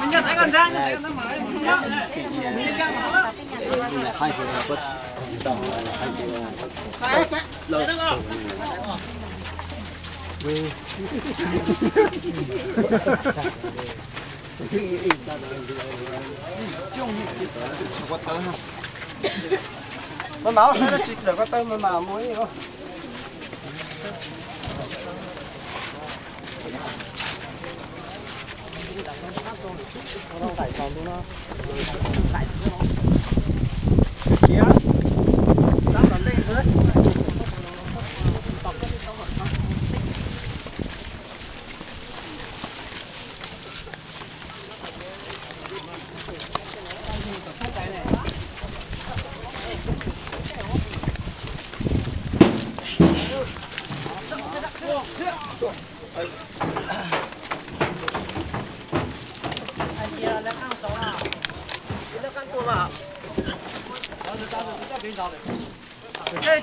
mình nhặt cái con rang cái nó mới mình nhặt hai triệu là bớt đồng hai triệu là lâu mà máu sẽ nó chích được có tơ mà muối không nó còn luôn nó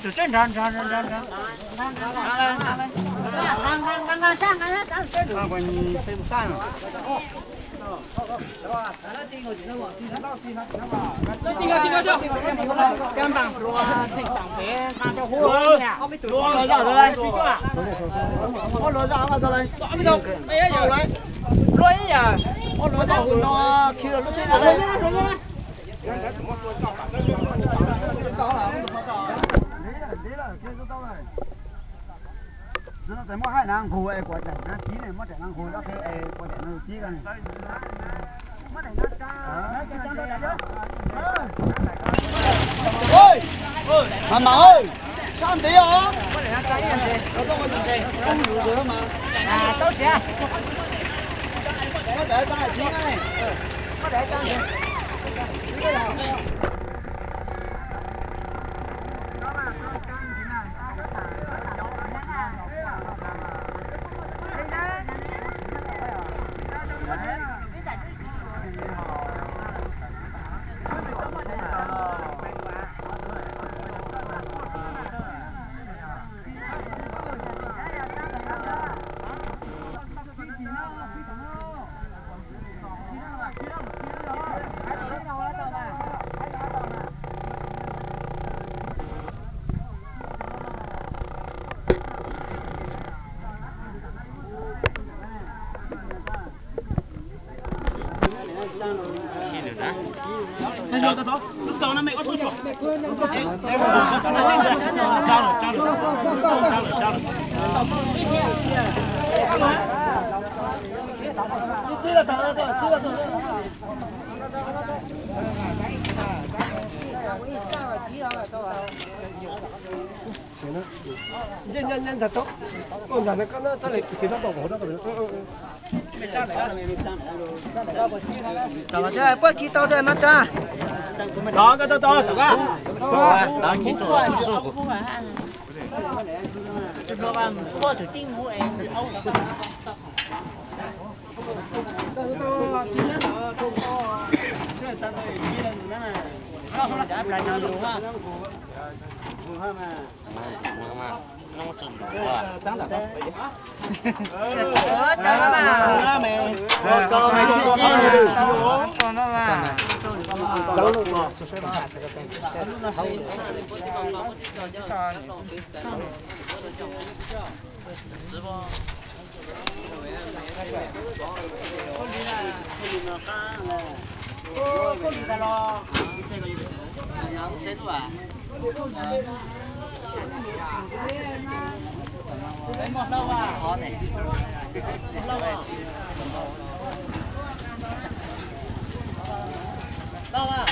这正常，上，那我你飞不散了。肩膀说，腿上边，看着火呀，罗绕着来，我罗绕我着来，抓不到，哎呀又来，罗一呀，我罗绕我罗，去了罗去了，来。nó tới mua hai nàng khô ấy quả chả nó chí này mất để nàng khô nó thế ấy quả chả nó chí cái này mất để nó ơi mà ơi sao anh tí hả mất để nó cháy anh chị nó có gì không đủ nữa mà à tốt chưa mất để ta chí này mất để ta lúc đó nó mẹ có thuốc chuột. Nhân thật tốt. Còn giờ nó có nó lại chỉ nó bỏ đó rồi. Tao chơi bữa kia tao chơi mất cha. Đó cái to tao cả. đó chỉ cho chút số của chúng nó làm có thể tin của em. nó một chừng đủ à Tao mà. Con nó mà. Một lâu à? Khó này. Một lâu à? Lâu à?